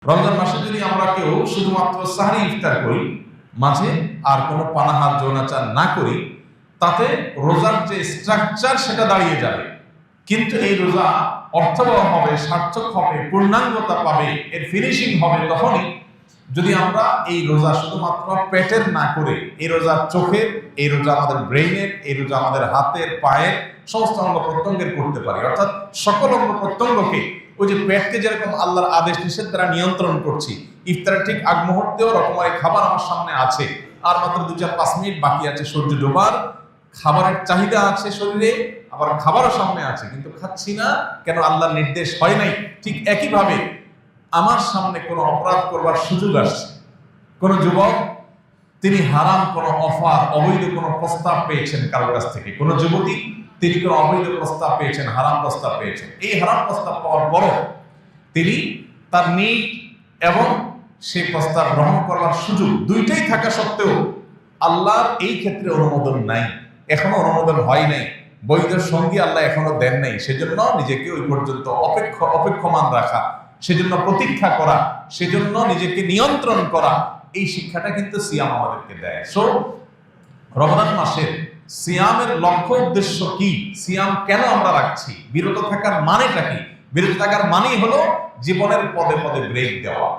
রমজান মাসে যদি আমরা কেউ শুধুমাত্র সাহরি ইফতার করি, মাঝে আর কোনো পানাহার যৌনাচার না করি, তাতে রোজার যে স্ট্রাকচার সেটা দাঁড়িয়ে যাবে। কিন্তু এই রোজা অর্থবহ হবে, সার্থক হবে, পূর্ণাঙ্গতা পাবে, এর ফিনিশিং হবে তখনই যদি আমরা এই রোজা শুধুমাত্র পেটের না করে এই রোজা চোখের, এই রোজা আমাদের ব্রেইনের, এই রোজা আমাদের হাতের, পায়ের, সমস্ত অঙ্গ প্রত্যঙ্গের করতে পারি। অর্থাৎ সকল অঙ্গ প্রত্যঙ্গকে, ওই যে পেটকে যেরকম আল্লাহর আদেশ নিষেধ দ্বারা নিয়ন্ত্রণ করছি, ইফতারের ঠিক আগ মুহূর্তেও রকমারি খাবার আমার সামনে আছে, আর মাত্র 2-4-5 মিনিট বাকি আছে সূর্য ডোবার, খাবারের চাহিদা আছে শরীরে, আবার খাবারও সামনে আছে, কিন্তু খাচ্ছি না কেন? আল্লাহর নির্দেশ হয় নাই। ঠিক একইভাবে আমার সামনে কোনো অপরাধ করবার সুযোগ আসছে, কোন যুবক তিনি হারাম কোনো অফার, অবৈধ কোনো প্রস্তাব পেয়েছেন কারোর কাছ থেকে, কোন যুবতী তিনি কোনো অবৈধ প্রস্তাব পেয়েছেন, হারাম প্রস্তাব পেয়েছেন। এই হারাম প্রস্তাব পাওয়ার পরও তিনি তার নিট এবং সেই প্রস্তাব গ্রহণ করবার সুযোগ দুইটাই থাকা সত্ত্বেও আল্লাহর এই ক্ষেত্রে অনুমোদন নাই, এখনো অনুমোদন হয় নাই, বৈধ সঙ্গী আল্লাহ এখনো দেন নাই। সেজন্য নিজেকে ওই পর্যন্ত অপেক্ষমান রাখা, সেজন্য প্রতীক্ষা করা, সেজন্য নিজেকে নিয়ন্ত্রণ করা, এই শিক্ষাটা কিন্তু সিয়াম আমাদেরকে দেয়। সো রমজান মাসের সিয়ামের লক্ষ্য উদ্দেশ্য কি? সিয়াম কেন আমরা রাখছি? বিরত থাকার মানেটা কি? বিরত থাকার মানেই হলো জীবনের পদে পদে ব্রেক দেওয়া,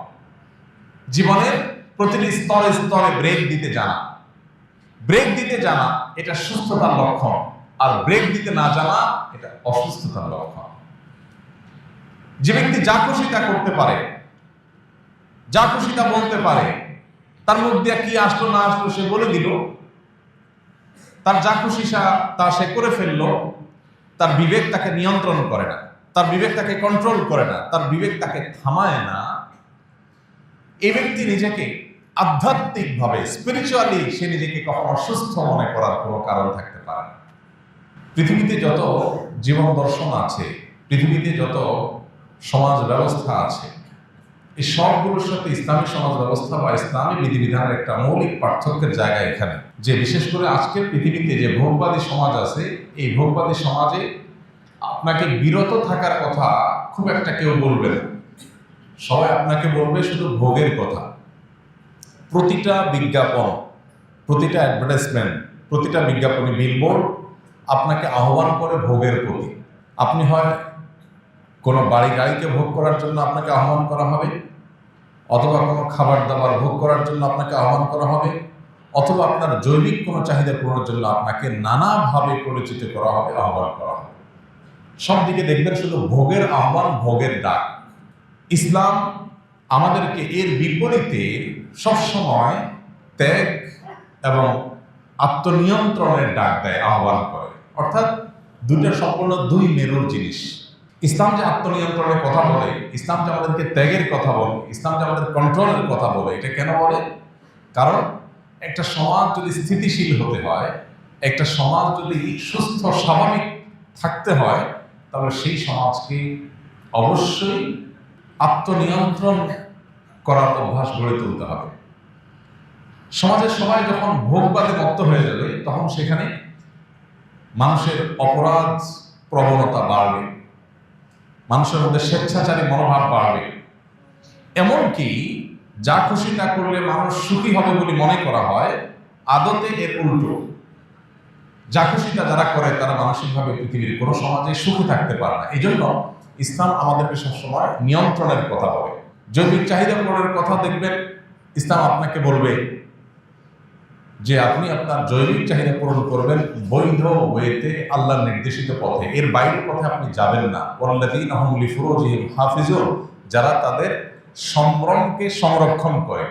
জীবনের প্রতিটি স্তরে স্তরে ব্রেক দিতে জানা। ব্রেক দিতে জানা এটা সুস্থতার লক্ষণ, আর ব্রেক দিতে না জানা এটা অসুস্থতার লক্ষণ। যে ব্যক্তি যা খুশি তা করতে পারে, যা খুশি তা বলতে পারে, তার মুখ দিয়ে কি আসলো না আসলো সে বলে দিল, তার যা খুশি তা সে করে ফেললো, তার বিবেক তাকে নিয়ন্ত্রণ করে না, তার বিবেক তাকে কন্ট্রোল করে না, তার বিবেক তাকে থামায় না, এই ব্যক্তি নিজেকে আধ্যাত্মিকভাবে, স্পিরিচুয়ালি সে নিজেকে কখনো সুস্থ মনে করার কোনো কারণ থাকতে পারে না। পৃথিবীতে যত জীবন দর্শন আছে, পৃথিবীতে যত সমাজ ব্যবস্থা আছে, এই সবগুলোর সাথে ইসলামী সমাজ ব্যবস্থা বা ইসলামী বিধিবিধানের একটা মৌলিক পার্থক্যের জায়গা এখানে, যে বিশেষ করে আজকের পৃথিবীতে যে ভোগবাদী সমাজ আছে, এই ভোগবাদী সমাজে আপনাকে বিরত থাকার কথা খুব একটা কেউ বলবে না, সবাই আপনাকে বলবে শুধু ভোগের কথা। প্রতিটা বিজ্ঞাপন, প্রতিটা অ্যাডভার্টাইজমেন্ট, প্রতিটা বিজ্ঞাপনী বিলবোর্ড আপনাকে আহ্বান করে ভোগের প্রতি। আপনি হয় কোনো গাড়িকে ভোগ করার জন্য আপনাকে আহ্বান করা হবে, অথবা কোনো খাবার দাবার ভোগ করার জন্য আপনাকে আহ্বান করা হবে, অথবা আপনার জৈবিক কোনো চাহিদা পূরণের জন্য আপনাকে নানাভাবে পরিচিত করা হবে, আহ্বান করা হবে। সব দিকে দেখবেন শুধু ভোগের আহ্বান, ভোগের ডাক। ইসলাম আমাদেরকে এর বিপরীতে সবসময় ত্যাগ এবং আত্মনিয়ন্ত্রণের ডাক দেয়, আহ্বান করে। অর্থাৎ দুইটা সম্পূর্ণ দুই মেরুর জিনিস। ইসলাম যে আত্মনিয়ন্ত্রণের কথা বলে, ইসলাম যে আমাদেরকে ত্যাগের কথা বলে, ইসলাম যে আমাদের কন্ট্রোলের কথা বলে, এটা কেন বলে? কারণ একটা সমাজ যদি স্থিতিশীল হতে হয়, একটা সমাজ যদি সুস্থ স্বাভাবিক থাকতে হয়, তাহলে সেই সমাজকে অবশ্যই আত্মনিয়ন্ত্রণ করার অভ্যাস গড়ে তুলতে হবে। সমাজের সবাই যখন ভোগবাদে মত্ত হয়ে যাবে, তখন সেখানে মানুষের অপরাধ প্রবণতা বাড়বে, মানুষের মধ্যে স্বেচ্ছাচারী মনোভাব বাড়বে। এমনকি যা খুশি তা করলে মানুষ সুখী হবে বলে মনে করা হয়, আদতে এর উল্টো। যা খুশি তা যারা করে তারা মানসিকভাবে পৃথিবীর কোনো সমাজে সুখী থাকতে পারে না। এই জন্য ইসলাম আমাদেরকে সবসময় নিয়ন্ত্রণের কথা বলে। জৈবিক চাহিদা পূরণের কথা দেখবেন, ইসলাম আপনাকে বলবে যে আপনি আপনার জৈবিক চাহিদা পূরণ করবেন বৈধ ওয়েতে, আল্লাহর নির্দেশিত পথে, এর বাইরের পথে আপনি যাবেন না। ওয়াল্লাযীনা হুম লিফুরুজিহিম হাফিজুন, যারা তাদের সম্ভ্রমকে সংরক্ষণ করে,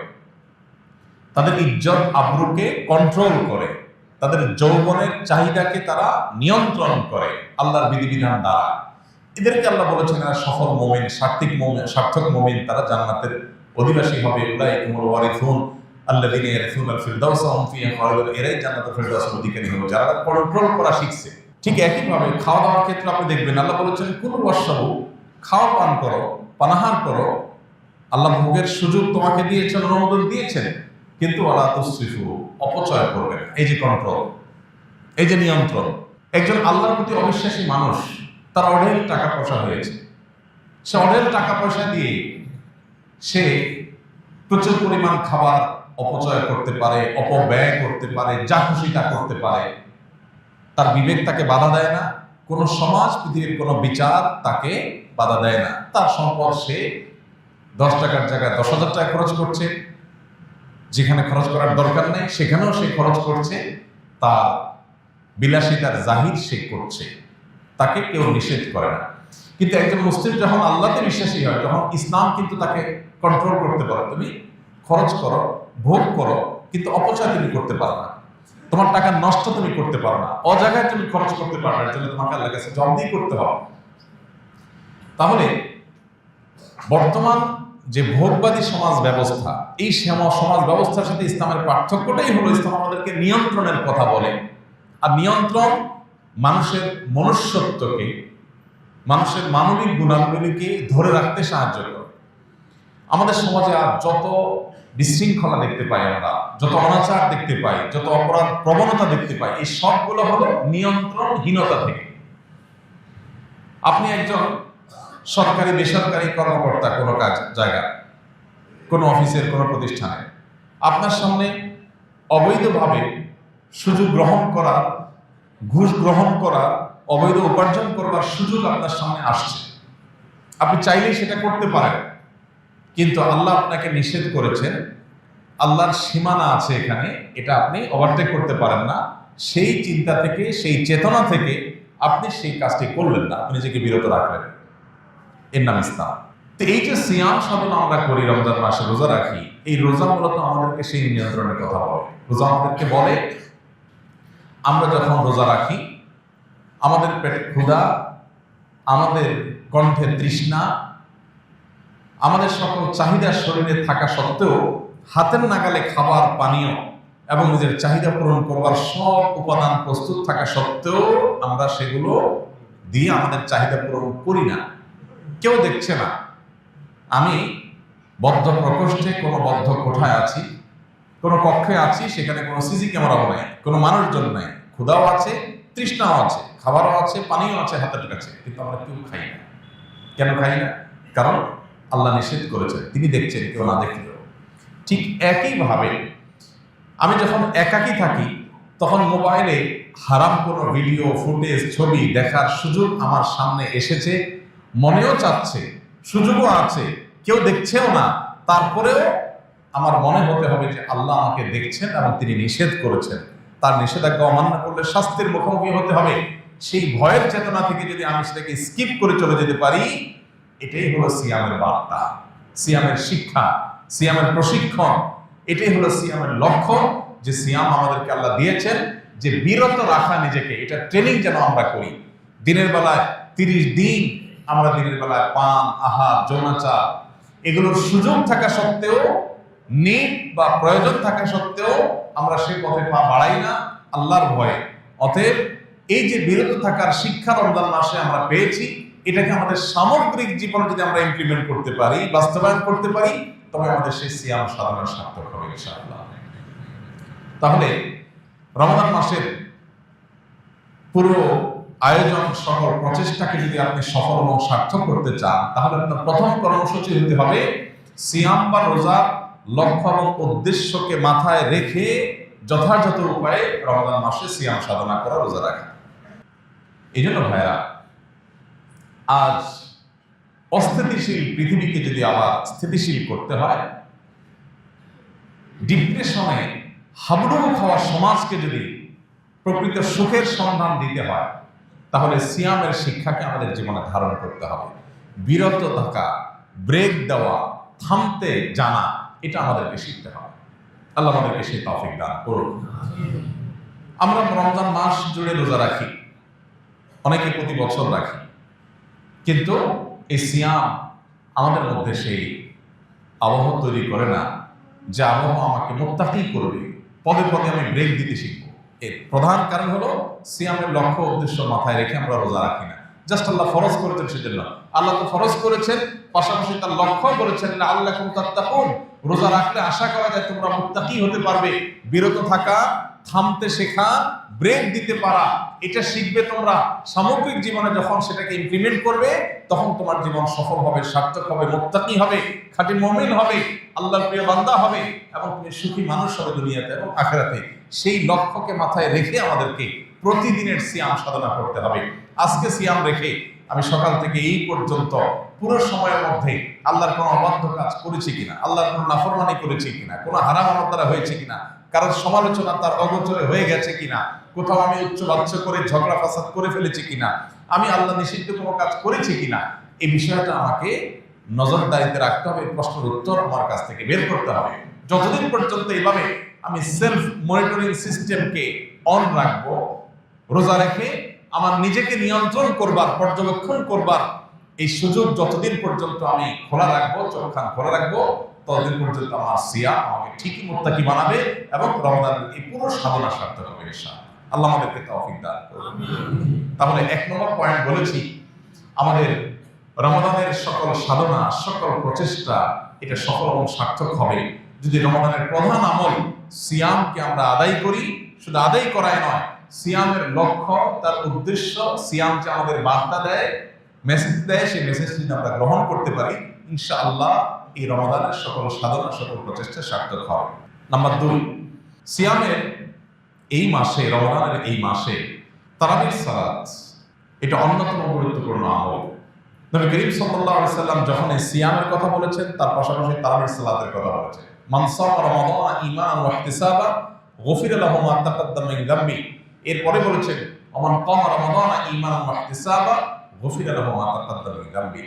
তাদের ইজ্জত আবরুকে কন্ট্রোল করে, তাদের যৌবনের চাহিদাকে তারা নিয়ন্ত্রণ করে আল্লাহর বিধিবিধান দ্বারা, এদেরকে আল্লাহ বলেছেন এরা সফল মুমিন, সার্থক মুমিন, তারা জান্নাতের অধিবাসী হবে। উলাইকুমুল ওয়ারিসুন আল্লাযীনা ইয়ারিসুনাল ফিরদাউস ওয়া হুম ফিহা খালিদুন, এরাই জান্নাতুল ফিরদাউসের অধিকারী হবে যারা কন্ট্রোল করা শিখছে। ঠিক একইভাবে খাওয়া দাওয়ার ক্ষেত্রে আপনি দেখবেন আল্লাহ বলেছেন কুলু ওয়াশরাবু, খাওয়া পান করো, পানাহার করো, আল্লাহ ভোগের সুযোগ তোমাকে দিয়েছেন, অনুমোদন দিয়েছেন, কিন্তু ওয়ালা তুসরিফু, অপচয় করবে না। এই যে কন্ট্রোল, এই যে নিয়ন্ত্রণ। একজন আল্লাহর প্রতি অবিশ্বাসী মানুষ, তার অঢেল টাকা পয়সা হয়েছে, সে অঢেল টাকা পয়সা দিয়ে সে প্রচুর পরিমাণ খাবার অপচয় করতে পারে, অপব্যয় করতে পারে, যা খুশি তা করতে পারে, তার বিবেক তাকে বাধা দেয় না, কোন সমাজ, পৃথিবীর কোন বিচার তাকে বাধা দেয় না। তার সম্পদ সে 10 টাকার জায়গায় 10,000 টাকা খরচ করছে, যেখানে খরচ করার দরকার নেই সেখানেও সে খরচ করছে, তার বিলাসিতার জাহির সে করছে, তাকে কেউ নিষেধ করে না। কিন্তু একজন মুসলিম যখন আল্লাহতে বিশ্বাসী হয়, তখন ইসলাম কিন্তু তাকে কন্ট্রোল করতে পারে। তুমি খরচ করো, ভোগ করো, কিন্তু অপচয় তুমি করতে পারো না, তোমার টাকা নষ্ট তুমি করতে পারো না, অজায়গায় তুমি খরচ করতে পারো না, এর জন্য তোমাকে আল্লাহর কাছে জবাবদিহি করতে হবে। তাহলে বর্তমান যে ভোগবাদী সমাজ ব্যবস্থা, এই সমাজ ব্যবস্থার সাথে ইসলামের পার্থক্যটাই হলো ইসলাম আমাদেরকে নিয়ন্ত্রণের কথা বলে। আর নিয়ন্ত্রণ মানুষের মনুষ্যত্বকে, মানুষের মানবিক গুণাবলীকে ধরে রাখতে সাহায্য করে। আমাদের সমাজে আর যত বিশৃঙ্খলা দেখতে পাই আমরা, যত অনাচার দেখতে পাই, যত অপরাধ প্রবণতা দেখতে পাই, এই সবগুলো হলো নিয়ন্ত্রণহীনতা থেকে। আপনি একজন সরকারি বেসরকারি কর্মকর্তা, কোনো কাজ জায়গায়, কোনো অফিসের কোনো প্রতিষ্ঠানে, আপনার সামনে অবৈধভাবে সুযোগ গ্রহণ করা, ঘুষ গ্রহণ করা, অবৈধ উপার্জন করবার সুযোগ আপনার সামনে আসছে। আপনি চাইলেই সেটা করতে পারেন, কিন্তু আল্লাহ আপনাকে নিষেধ করেছেন, আল্লাহর সীমানা আছে এখানে, এটা আপনি ওভারটেক করতে পারেন না। সেই চিন্তা থেকে, সেই চেতনা থেকে আপনি সেই কাজটি করলেন না, আপনি নিজেকে বিরত রাখলেন। এর নাম ইসলাম। তো এই যে সিয়াম সাধনা আমরা করি, রমজান মাসে রোজা রাখি, এই রোজা মূলত আমাদেরকে সেই নিয়ন্ত্রণের কথা বলে। রোজা আমাদেরকে বলে আমরা যখন রোজা রাখি, আমাদের পেটে ক্ষুধা, আমাদের কণ্ঠে তৃষ্ণা, আমাদের সকল চাহিদা শরীরে থাকা সত্ত্বেও, হাতের নাগালে খাবার, পানীয় এবং নিজের চাহিদা পূরণ করবার সব উপাদান প্রস্তুত থাকা সত্ত্বেও আমরা সেগুলো দিয়ে আমাদের চাহিদা পূরণ করি না। কেউ দেখছে না, আমি বদ্ধ প্রকোষ্ঠে, কোনো বদ্ধ কোঠায় আছি, কোনো কক্ষে আছি, সেখানে কোনো সিসি ক্যামেরাও নাই, কোনো মানুষজন নাই, ক্ষুধাও আছে, তৃষ্ণাও আছে, খাবারও আছে, পানিও আছে হাতের কাছে, কিন্তু আমরা কেউ খাই না। কেন খাই না? কারণ আল্লাহ নিষেধ করেছেন, তিনি দেখছেন, কেউ না দেখলেও। ঠিক একইভাবে আমি যখন একাকী থাকি, তখন মোবাইলে হারাম কোনো ভিডিও, ফুটেজ, ছবি দেখার সুযোগ আমার সামনে এসেছে, মনেও চাচ্ছে, সুযোগও আছে, কেউ দেখছেও না, তারপরেও আমার মনে হতে হবে যে আল্লাহ আমাকে দেখছেন এবং তিনি নিষেধ করেছেন, তার নিষেধাজ্ঞা অমান্য করলে শাস্তির মুখোমুখি হতে হবে। সেই ভয়ের চেতনা থেকে যদি আমি সেটাকে স্কিপ করে চলে যেতে পারি, এটাই হলো সিয়ামের বার্তা, সিয়ামের শিক্ষা, সিয়ামের প্রশিক্ষণ। এটাই হলো সিয়ামের লক্ষ্য, যে সিয়াম আমাদেরকে আল্লাহ দিয়েছেন যে বিরত রাখা নিজেকে, এটা ট্রেনিং যেন আমরা করি। দিনের বেলায় 30 দিন আমরা দিনের বেলায় পান, আহার, যৌনাচার এগুলোর সুযোগ থাকা সত্ত্বেও, নিড বা প্রয়োজন থাকা সত্ত্বেও আমরা সেই পথে পা বাড়াই না আল্লাহর ভয়ে। অতএব এই যে বিরত থাকার শিক্ষা রমজান মাসে আমরা পেয়েছি, এটাকে আমাদের সামগ্রিক জীবনে যদি আমরা ইমপ্লিমেন্ট করতে পারি, বাস্তবায়ন করতে পারি, তবে আমাদের সেই সিয়াম সাধনা সার্থক হবে ইনশাআল্লাহ। তাহলে রমজান মাসের পুরো আয়োজন, সকল প্রচেষ্টাকে যদি আপনি সফল এবং সার্থক করতে চান, তাহলে আপনার প্রথম কর্মসূচি হতে হবে সিয়াম বা রোজার লক্ষ্য এবং উদ্দেশ্যকে মাথায় রেখে যথাযথ উপায়ে রমজান মাসে সিয়াম সাধনা করা, রোজা রাখা। এই জন্য ভাইরা, আজ অস্থিতিশীল পৃথিবীকে যদি আবার স্থিতিশীল করতে হয়, ডিপ্রেশনে হাবুডুবু খাওয়া সমাজকে যদি প্রকৃত সুখের সন্ধান দিতে হয়, তাহলে সিয়ামের শিক্ষাকে আমাদের জীবনে ধারণ করতে হবে। বিরত থাকা, ব্রেক দেওয়া, থামতে জানা, এটা আমাদেরকে শিখতে হবে। আল্লাহ আমাদেরকে সেই তৌফিক দান করুন। আমরা রমজান মাস জুড়ে রোজা রাখি, অনেকে প্রতি বছর রাখি, কিন্তু এই সিয়াম আমাদের মধ্যে সেই আবহ তৈরি করে না যে আবহ আমাকে মুত্তাকি করবে, পদে পদে আমি ব্রেক দিতে শিখবো। এর প্রধান কারণ হলো সিয়ামের লক্ষ্য উদ্দেশ্য মাথায় রেখে আমরা রোজা রাখি না। জাস্ট আল্লাহ ফরজ করেছেন সেজন্য, আল্লাহ তো ফরজ করেছেন, পাশাপাশি তার লক্ষ্য করেছেন আল্লাহুম তাত্তাকুন, রোজা রাখলে আশা করা যায় তোমরা মুত্তাকি হতে পারবে। বিরত থাকা, থামতে শেখা, ব্রেক দিতে পারা, এটা শিখবে তোমরা। সামগ্রিক জীবনে যখন সেটাকে ইমপ্লিমেন্ট করবে তখন তোমার জীবন সফল হবে, সার্থক হবে, মুত্তাকি হবে, খাঁটি মুমিন হবে, আল্লাহর প্রিয় বান্দা হবে এবং তুমি সুখী মানুষ হবে দুনিয়াতে এবং আখিরাতে। সেই লক্ষ্যকে মাথায় রেখে আমাদেরকে প্রতিদিনের সিয়াম সাধনা করতে হবে। আজকে সিয়াম রেখে আমি সকাল থেকে এই পর্যন্ত পুরো সময়ের মধ্যে আল্লাহর কোনো অবাধ্য কাজ করেছি কিনা, আল্লাহর কোনো নাফরমানি করেছি কিনা, কোনো হারাম আমার দ্বারা হয়েছে কিনা, কারোর সমালোচনা তার অগোচরে হয়ে গেছে কিনা, কোথাও আমি উচ্চ বাচ্চ করে ঝগড়া ফাসাদ করে ফেলেছি কিনা, আমি আল্লাহ নিষিদ্ধ কোনো কাজ করেছি কিনা, এই বিষয়টা আমাকে নজরদারিতে রাখতে হবে। প্রশ্নের উত্তর আমার কাছ থেকে বের করতে হবে। যতদিন পর্যন্ত এইভাবে আমি সেলফ মনিটরিং সিস্টেমকে অন রাখবো, রোজা রেখে আমার নিজেকে নিয়ন্ত্রণ করবার, পর্যবেক্ষণ করবার এই সুযোগ যতদিন পর্যন্ত আমি খোলা রাখবো, চোখখান খোলা রাখবো, ততদিন পর্যন্ত আমার সিয়াম আমাকে ঠিকই মুত্তাকি বানাবে এবং রমজানের এই পুরো সাধনা সার্থক হবে ইনশাআল্লাহ। আল্লাহ আমাদেরকে তৌফিক দান করুন। তাহলে 1 নম্বর পয়েন্ট বলেছি, আমাদের রমজানের সকল সাধনা, সকল প্রচেষ্টা এটা সফল এবং সার্থক হবে যদি রমজানের প্রধান আমল সিয়ামকে আমরা আদায় করি। শুধু আদায় করাই নয়, সিয়ামের লক্ষ্য, তার উদ্দেশ্য, সিয়াম যে আমাদের বার্তা দেয়, মেসেজ দেয়, সেই মেসেজটি আমরা গ্রহণ করতে পারি, ইনশাআল্লাহ এই রমজানের সকল সাধনা, সকল প্রচেষ্টা সার্থক হবে। নাম্বার 2, সিয়ামের এই মাসে, রমজানের এই মাসে তারাবির সালাত এটা অন্যতম গুরুত্বপূর্ণ আমল। নবী করিম সাল্লাল্লাহু আলাইহি সাল্লাম যখন এই সিয়ামের কথা বলেছেন, তার পাশাপাশি তারাবির সালাতের কথা বলেছেন। মান সামা রমাদান ঈমানান ওয়া ইহতিসাবান গুফিরা লাহু মা তাকাদ্দামা মিন যামবি। এরপরে বলেছেন ওমান কামা রমাদান ঈমানান ওয়া ইহতিসাবান গুফিরা লাহু মা তাকাদ্দামা মিন যামবি।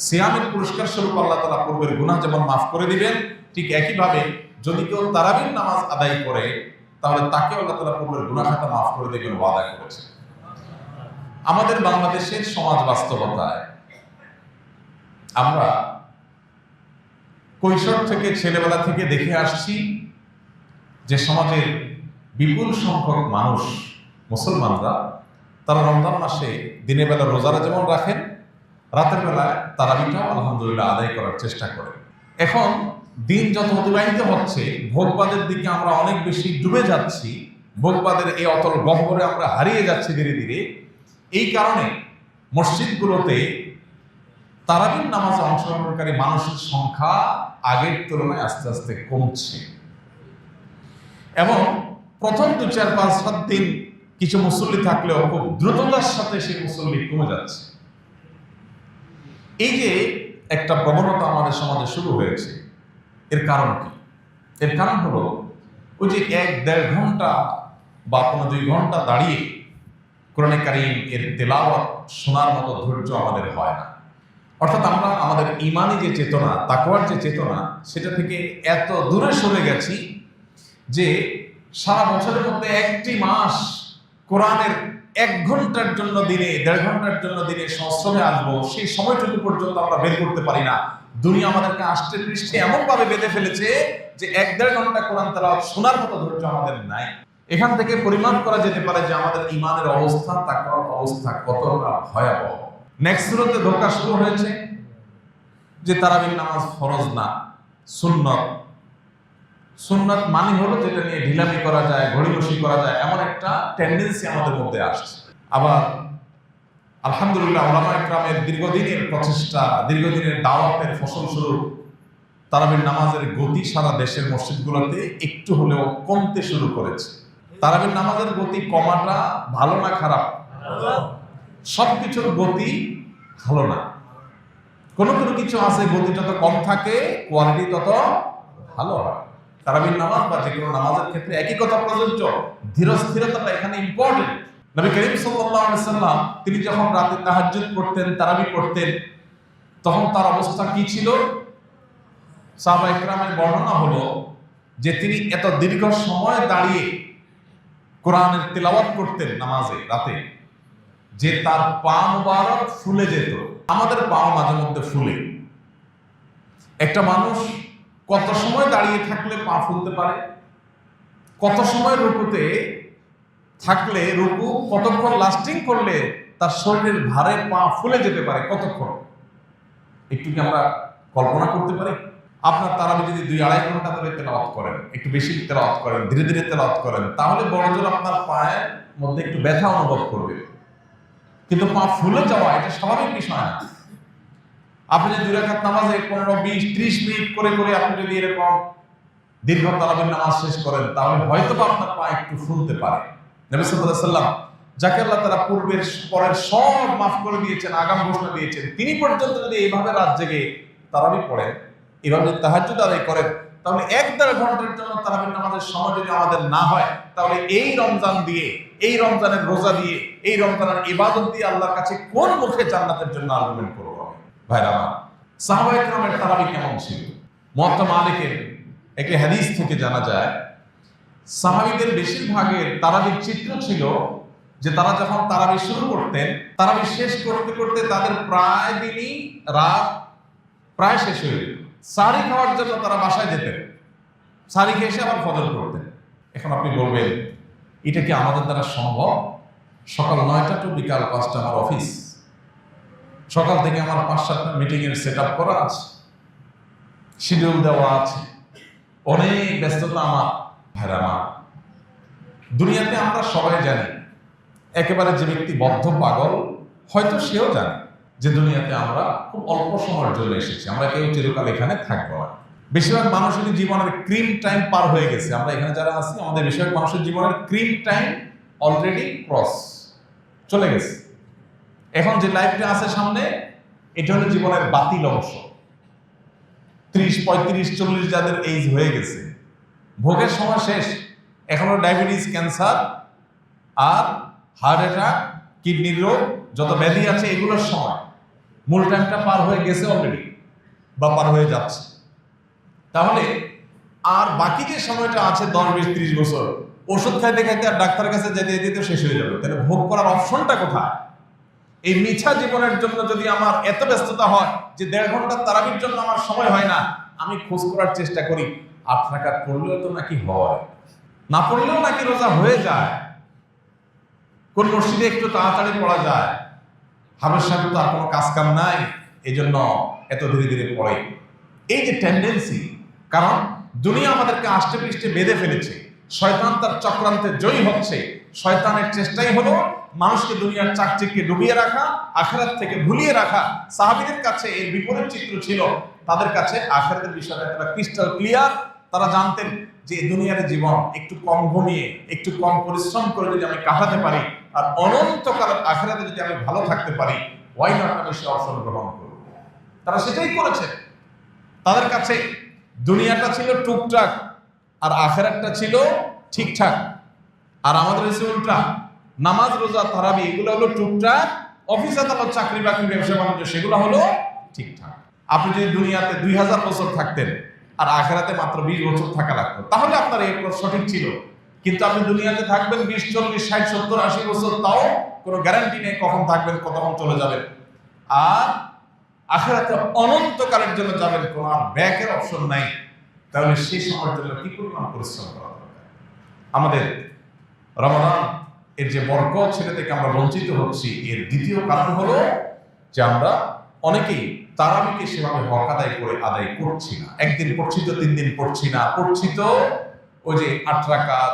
সিয়ামের পুরস্কার স্বরূপ আল্লাহ তাআলা পূর্বের গুনাহ যেমন মাফ করে দিবেন, ঠিক একই ভাবে যদি কেউ তারাবির নামাজ আদায় করে তাহলে তাকে আল্লাহ তাআলা পূর্বের গুনাহ খাতা মাফ করে দিবেন, ওয়াদা করেছেন। আমাদের বাংলাদেশের সমাজ বাস্তবতায় আমরা কৈশোর থেকে, ছেলেবেলা থেকে দেখে আসছি যে সমাজের বিপুল সংখ্যক মানুষ, মুসলমানরা, তারা রমজান মাসে দিনের বেলা রোজারা যেমন রাখেন, রাতের বেলায় তারাবিটাও আলহামদুলিল্লাহ আদায় করার চেষ্টা করেন। এখন দিন যত অতিবাহিত হচ্ছে, ভোগবাদের দিকে আমরা অনেক বেশি ডুবে যাচ্ছি, ভোগবাদের এই অতল গহ্বরে আমরা হারিয়ে যাচ্ছি ধীরে ধীরে। এই কারণে মসজিদগুলোতে তারাবির নামাজে অংশগ্রহণকারী মানুষের সংখ্যা আগের তুলনায় আস্তে আস্তে কমছে এবং প্রথম 2, 4, 5, 7 দিন কিছু মুসল্লি থাকলেও খুব দ্রুততার সাথে সেই মুসল্লি কমে যাচ্ছে। এই যে একটা প্রবণতা আমাদের সমাজে শুরু হয়েছে, এর কারণ কি? এর কারণ হলো ওই যে 1-1.5 ঘন্টা বা 2 ঘন্টা দাঁড়িয়ে কোরআনে কারীম এর তেলাওয়াত শোনার মতো ধৈর্য আমাদের হয় না। অর্থাৎ আমরা আমাদের ঈমানি যে চেতনা, তাকওয়ার যে চেতনা, সেটা থেকে এত দূরে সরে গেছি যে সারা বছরের মধ্যে একটি মাস কোরআনের 1 ঘন্টার জন্য দিনে, 1.5 ঘন্টার জন্য দিনে সংস্রবে আসবো, সেই সময়টুকু পর্যন্ত আমরা বের করতে পারি না। দুনিয়া আমাদেরকে আষ্টে পৃষ্ঠে এমন ভাবে বেঁধে ফেলেছে যে 1-1.5 ঘন্টা কোরআন তেলাওয়াত শোনার মতো ধৈর্য আমাদের নাই। এখান থেকে পরিমাপ করা যেতে পারে যে আমাদের ঈমানের অবস্থা, তাকওয়ার অবস্থা কতটা ভয়াবহ। নেক্সট সূরাতে ধোঁকা শুরু হয়েছে যে তারাবির নামাজ ফরজ না, সুন্নত। সুন্নাত মানে হলো যেটা নিয়ে ঢিলামি করা যায়, ঘড়িবসি করা যায়, এমন একটা টেন্ডেন্সি আমাদের মধ্যে আসছে। আবার আলহামদুলিল্লাহ উলামা ইকরামের দীর্ঘদিনের প্রচেষ্টা, দীর্ঘদিনের দাওয়াতের ফসল স্বরূপ তারাবির নামাজের গতি সারা দেশের মসজিদগুলোতে একটু হলেও কমতে শুরু করেছে। তারাবির নামাজের গতি কমাটা ভালো না খারাপ? সবকিছুর গতি ভালো না। কোনো কোনো কিছু আছে গতি যত কম থাকে কোয়ালিটি তত ভালো হয়। তারাবির নামাজ বা যে কোনো নামাজের ক্ষেত্রে একই কথা প্রযোজ্য, ধীরস্থিরতাটা এখানে ইম্পর্টেন্ট। নবী করিম সাল্লাল্লাহু আলাইহি সাল্লাম তিনি যখন রাতে তাহাজ্জুদ পড়তেন, তারাবি পড়তেন, তখন তার অবস্থা কি ছিল? সাহাবায়ে কেরামের বর্ণনা হলো যে তিনি এত দীর্ঘ সময় দাঁড়িয়ে কোরআনের তেলাওয়াত করতেন নামাজে রাতে যে তার পা মুবারক ফুলে যেত। আমাদের পা মাঝে মধ্যে ফুলে। একটা মানুষ কত সময় দাঁড়িয়ে থাকলে পা ফুলতে পারে? কত সময় রুকুতে থাকলে, রুকু কতক্ষণ লাস্টিং করলে তার শরীরের ভারে পা ফুলে যেতে পারে? কতক্ষণ? একটু কি আমরা কল্পনা করতে পারি? আপনার তারাবি যদি 2-2.5 ঘন্টা ধরে তেলাওয়াত করেন, একটু বেশি তেলাওয়াত করেন, ধীরে ধীরে তেলাওয়াত করেন, তাহলে বড়জোর আপনার পায়ের মধ্যে একটু ব্যথা অনুভব করবে, কিন্তু পা ফুলে যাওয়া এটা স্বাভাবিক বিষয় না। আপনি যদি 2 রাকাত নামাজে 15, 20, 30 মিনিট করে করে আপনি যদি এরকম দীর্ঘ তারাবির নামাজ শেষ করেন, তাহলে হয়তো আপনার পা একটু ফুলতে পারে। নবী সাল্লাল্লাহু আলাইহি ওয়াসাল্লাম, যাকে আল্লাহ তাআলা পূর্বের পরের সব মাফ করে দিয়েছেন, আগাম ঘোষণা দিয়েছেন, তিনি পর্যন্ত যদি এইভাবে রাত জেগে তারাবি পড়েন, এভাবে তাহাজ্জুদ আদায় করেন, তাহলে 1-1.5 ঘন্টার জন্য তারাবির নামাজের সময় যদি আমাদের না হয়, তাহলে এই রমজান দিয়ে, এই রমজানের রোজা দিয়ে, এই রমজানের ইবাদত দিয়ে আল্লাহর কাছে কোন মুখে জান্নাতের জন্য আর্গুমেন্ট করব? ভাইরা আমার, সাহাবায়ে কেরামের তারাবি কেমন ছিল? মুয়াত্তা মালিকের একটি হাদিস থেকে জানা যায়, সাহাবীদের বেশিরভাগের তারাবির চিত্র ছিল যে তারা যখন তারাবি শুরু করতেন, তারাবি শেষ করতে করতে তাদের প্রায় দিনই রাত প্রায় শেষ হয়ে যেত। সারি খাওয়ার জন্য তারা বাসায় যেতেন, সারি খেয়ে এসে আবার ফজর করতেন। এখন আপনি বলবেন, এটা কি আমাদের দ্বারা সম্ভব? সকাল 9টা টু বিকাল 5টা আমার অফিস, সকাল থেকে আমার 5-7টা মিটিং এর সেট আপ করা আছে, শিডিউল দেওয়া আছে, অনেক ব্যস্ততা আমার। ভাইরা আমার, দুনিয়াতে আমরা সবাই জানি, একেবারে যে ব্যক্তি বদ্ধ পাগল হয়তো সেও জানে যে দুনিয়াতে আমরা খুব অল্প সময়ের জন্য এসেছি, আমরা কেউ চিরকাল এখানে থাকবো না। বেশিরভাগ মানুষেরই জীবনের ক্রিম টাইম পার হয়ে গেছে। আমরা এখানে যারা আছি, আমাদের বেশিরভাগ মানুষের জীবনের ক্রিম টাইম অলরেডি ক্রস চলে গেছে। এখন যে লাইফটা আছে সামনে, এটা হলো জীবনের বাতিল অংশ। 30, 35, 40 যাদের এইজ হয়ে গেছে, ভোগের সময় শেষ। এখন ডায়াবেটিস, ক্যান্সার আর হার্ট অ্যাটাক, কিডনির রোগ, যত ব্যাধি আছে এগুলোর সময়। মূল টাইমটা পার হয়ে গেছে অলরেডি, বা পার হয়ে যাচ্ছে। তাহলে আর বাকি যে সময়টা আছে 10, 20, 30 বছর, ওষুধ খাইতে খাইতে আর ডাক্তারের কাছে যেতে যেতে শেষ হয়ে যাবে। তাহলে ভোগ করার অপশনটা কোথায়? এই মিছা জীবনের জন্য যদি আমার এত ব্যস্ততা হয় যে 1.5 ঘন্টা তারাবির জন্য আমার সময় হয় না, আমি খোঁজ করার চেষ্টা করি 8 রাকাত পড়লেও তো নাকি হয়, না পড়লেও নাকি রোজা হয়ে যায়, কোন মসজিদে একটু তাড়াতাড়ি পড়া যায়, হাবের সাহেব তো আর কোনো কাজ কাম নাই, এই জন্য এত ধীরে ধীরে পড়ে। এই যে টেন্ডেন্সি, কারণ দুনিয়া আমাদেরকে আষ্টে পৃষ্ঠে বেঁধে ফেলেছে, শয়তান তার চক্রান্তে জয়ী হচ্ছে। শয়তানের চেষ্টাই হলো মানুষকে দুনিয়ার চাকচিক্যে ডুবিয়ে রাখা, আখিরাত থেকে ভুলিয়ে রাখা। সাহাবীদের কাছে এর বিপরীত চিত্র ছিল। তাদের কাছে আখিরাতের বিষয়টা একটা ক্রিস্টাল ক্লিয়ার। তারা জানতেন যে দুনিয়ার জীবন একটু কম ঘুমিয়ে, একটু কম পরিশ্রম করে যদি আমি কাটাতে পারি, আর অনন্তকাল আখিরাতে যদি আমি ভালো থাকতে পারি, ওয়াই নট আমি সে অবসর গ্রহণ করব। তারা সেটাই করেছে। তাদের কাছে দুনিয়াটা ছিল টুকটাক, আর আখিরাতটা ছিল ঠিকঠাক। আর আমাদের এসে উল্টা, নামাজ, রোজা, তারাবি এগুলো হলো টুকটাক, অফিস আদালত, চাকরি বাকরি, ব্যবসা বাণিজ্য সেগুলো হলো ঠিকঠাক। আপনি যদি দুনিয়াতে 2000 বছর থাকতেন আর আখিরাতে মাত্র 20 বছর থাকা লাগতো, তাহলে আপনার এই সঠিক ছিল। কিন্তু আপনি দুনিয়াতে থাকবেন 20, 40, 60, 70, 80 বছর, তাও কোনো গ্যারান্টি নেই কখন থাকবেন, কতক্ষণ চলে যাবেন। আর আখিরাতে অনন্তকালের জন্য যাবেন, কোনো আর ব্যাকের অপশন নাই। তাহলে সেই সময়ের জন্য কি পরিমাণ পরিশ্রম করা দরকার। আমাদের রমাদান এর যে বরকত, সেটা থেকে আমরা বঞ্চিত হচ্ছি। এর দ্বিতীয় কারণ হলো যে আমরা অনেকেই তারাবিকে সেভাবে হক আদায় করছি না। একদিন পড়ছি তো 3 দিন পড়ছি না, পড়ছি তো ওই যে 8 রাকাত,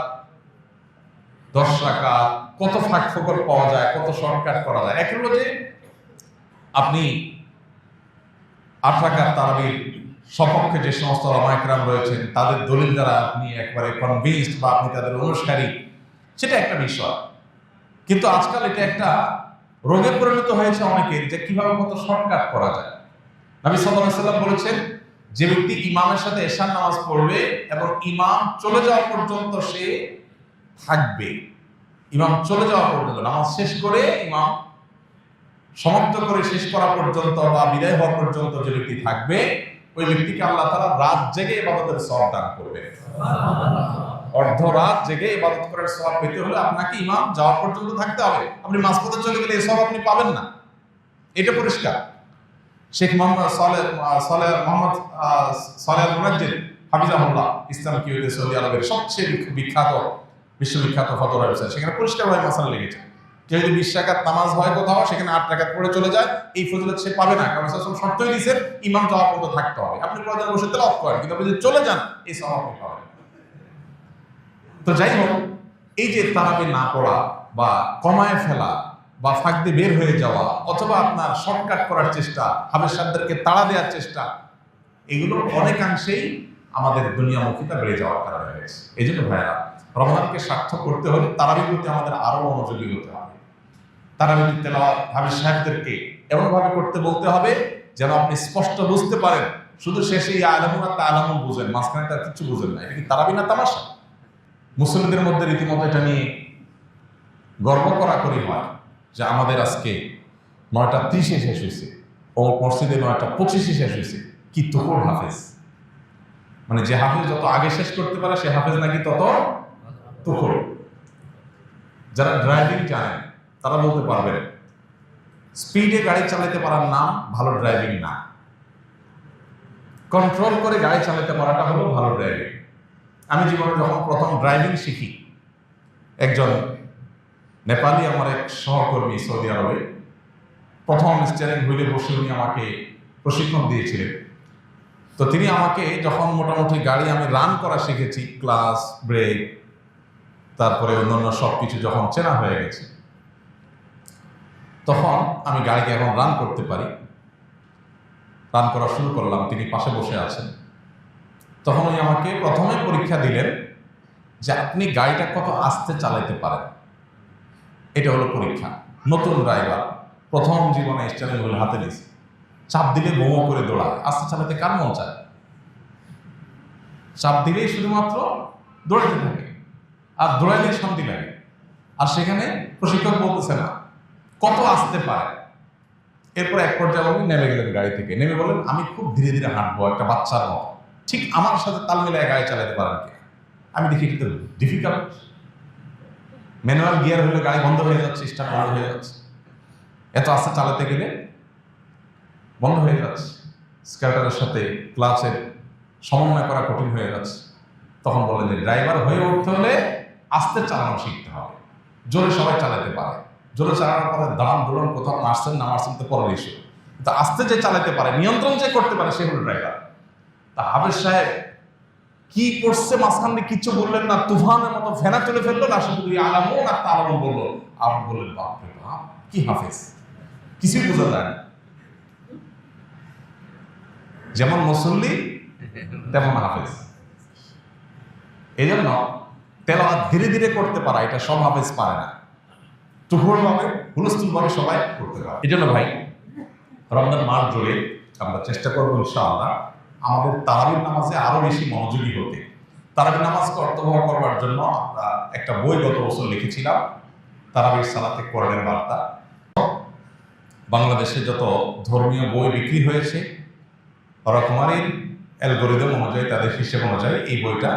10 রাকাত, কত ফাঁক ফোকর পাওয়া যায়, কত শর্টকাট করা যায়। এক হলো যে আপনি 8 রাকাত তারাবির সপক্ষে যে সমস্ত ওলামায়ে কেরাম রয়েছেন, তাদের দলিল দ্বারা আপনি একবারে কনভিন্সড বা আপনি তাদের অনুসারী, সেটা একটা বিষয়। কিন্তু আজকাল এটা একটা রোগে পরিণত হয়েছে অনেকের, যে কিভাবে কত শর্টকাট করা যায়। নবী সাল্লাল্লাহু আলাইহি ওয়াসাল্লাম বলেছেন, যে ব্যক্তি ইমামের সাথে এশার নামাজ পড়বে এবং ইমাম চলে যাওয়া পর্যন্ত সে থাকবে, ইমাম চলে যাওয়া পর্যন্ত, নামাজ শেষ করে ইমাম সমাপ্ত করে শেষ করা পর্যন্ত বা বিদায় হওয়া পর্যন্ত যে ব্যক্তি থাকবে, ওই ব্যক্তিকে আল্লাহ তাআলা রাত জেগে ইবাদতের সওয়াব দান করবে। অর্ধ রাত জেগে ইবাদত করার সওয়াব পেতে হলে আপনাকে ইমাম যাওয়া পর্যন্ত থাকতে হবে। আপনি মাঝপথে চলে গেলে এই সওয়াব আপনি পাবেন না, এটা পরিষ্কার। শেখ মোহাম্মদ সালেহ আল মুনাজ্জির হাফিজাহুল্লাহ, ইসলাম সৌদি আরবের সবচেয়ে বিখ্যাত, বিশ্ববিখ্যাত ফতোয়া ওয়েবসাইট, সেখানে পরিষ্কারভাবে মাসালা লিখেছে কেউ যদি 20 রাকাত নামাজ হয় কোথাও, সেখানে 8 রাকাত পড়ে চলে যায়, এই ফজিলত সে পাবে না, কারণ রাসূল শর্তই দিয়েছেন ইমাম যাওয়া পর্যন্ত থাকতে হবে। আপনি প্রয়োজন বসে তেলাওয়াত করেন, কিন্তু আপনি যদি চলে যান এই সওয়াব আপনি পাবেন। তো যাই হোক, এই যে তারাবি না পড়া বা কমায় ফেলা বা ফাঁক দিয়ে বের হয়ে যাওয়া অথবা আপনার শর্টকাট করার চেষ্টা, হাফেজ সাহেবদেরকে তাড়া দেওয়ার চেষ্টা, এগুলো অনেকাংশেই আমাদের দুনিয়ামুখিতা বেড়ে যাওয়ার কারণে হয়েছে। এই জন্য ভাইরা, রমজানকে সার্থক করতে হলে তারাবির প্রতি আমাদের আরো মনোযোগী হতে হবে। তারাবির তেলাওয়াত হাফেজ সাহেবদেরকে এমনভাবে করতে বলতে হবে যেন আপনি স্পষ্ট বুঝতে পারেন। শুধু শেষে ইয়া আলামুন আর তাআলামুন বুঝেন, মাঝখানে তার কিছু বুঝেন না। এটা কি তারাবি না তামাশা? মুসলিমদের মধ্যে রীতিমতো এটা নিয়ে গর্ব করা করি হয় যে আমাদের আজকে 9:30 শেষ হয়েছে, ও মসজিদে 9:25 শেষ হয়েছে। কি তুকুর হাফেজ, মানে যে হাফেজ যত আগে শেষ করতে পারে সে হাফেজ নাকি তত তুকুর। যারা ড্রাইভিং জানেন তারা বলতে পারবেন স্পিডে গাড়ি চালাতে পারার নাম ভালো ড্রাইভিং না, কন্ট্রোল করে গাড়ি চালাতে পারাটা হলো ভালো ড্রাইভিং। আমি জীবনে যখন প্রথম ড্রাইভিং শিখি, একজন নেপালি আমার এক সহকর্মী সৌদি আরবে প্রথম স্টিয়ারিং হুইলে বসে উনি আমাকে প্রশিক্ষণ দিয়েছিলেন। তো তিনি আমাকে যখন মোটামুটি গাড়ি আমি রান করা শিখেছি, ক্লাস, ব্রেক, তারপরে অন্যান্য সব কিছু যখন চেনা হয়ে গেছে, তখন আমি গাড়িকে এখন রান করতে পারি, রান করা শুরু করলাম। তিনি পাশে বসে আছেন। তখন উনি আমাকে প্রথমে পরীক্ষা দিলেন যে আপনি গাড়িটা কত আস্তে চালাইতে পারেন। এটা হলো পরীক্ষা। নতুন ড্রাইভার, প্রথম জীবনে স্টিয়ারিং হুইল হাতে নিয়েছে, চাপ দিলে বোমো করে দৌড়ায়। আস্তে চালাতে কার মন চায়? চাপ দিলেই শুধুমাত্র দৌড়াতে থাকে, আর দৌড়াইলে শান্তি লাগে। আর সেখানে প্রশিক্ষক বলতেছে না কত আসতে পারে। এরপর এক পর্যায়ে উনি নেমে গেলেন গাড়ি থেকে, নেমে বলেন আমি খুব ধীরে ধীরে হাঁটবো একটা বাচ্চার মতো, ঠিক আমার সাথে তাল মিলায় গাড়ি চালাতে পারেন কি? আমি দেখি কিন্তু ডিফিকাল্ট। ম্যানুয়াল গিয়ার হলে গাড়ি বন্ধ হয়ে যাচ্ছে, স্টার্ট বন্ধ হয়ে যাচ্ছে, এত আস্তে চালাতে গেলে বন্ধ হয়ে যাচ্ছে, স্কার্টারের সাথে ক্লাচের সমন্বয় করা কঠিন হয়ে যাচ্ছে। তখন বলেন যে ড্রাইভার হয়ে উঠতে হলে আস্তে চালানো শিখতে হবে। জোরে সবাই চালাতে পারে, জোরে চালানোর পরে দাঁড়ান দৌড়ান, কোথাও মারছেন না মারছেন তো পরের ইস্যু, কিন্তু আস্তে যে চালাতে পারে, নিয়ন্ত্রণ যে করতে পারে, সে হলো ড্রাইভার। তা হাফেজ সাহেব কি করছে মাঝখানে কিচ্ছু বললেন না, তুফানের মতো ফেনা তুলে ফেললো না, শুধু আলামুন আর তাআলামুন বললো। আপনি বললেন বাপরে বাপ, কি হাফেজ, কিছুই বোঝা যায় না। যেমন মুসল্লি তেমন হাফেজ। এই জন্য তেলাওয়াত ধীরে ধীরে করতে পারা, এটা সব হাফেজ পারে না। তুহুর ভাবে, হুলস্থুল ভাবে সবাই করতে পারে। এই জন্য ভাই, রমজান মাস জুড়ে আমরা চেষ্টা করবো ইনশাআল্লাহ আমাদের তারাবির নামাজে আরো বেশি মনোযোগী হতে। তারাবির নামাজকে অর্থবহ করবার জন্য আমরা একটা বই গত বছর লিখেছিলাম, তারাবির সালাতে কোরআনের বার্তা। বাংলাদেশে যত ধর্মীয় বই বিক্রি হয়েছে, রকমারির অ্যালগোরিদম অনুযায়ী, তাদের হিসেব অনুযায়ী এই বইটা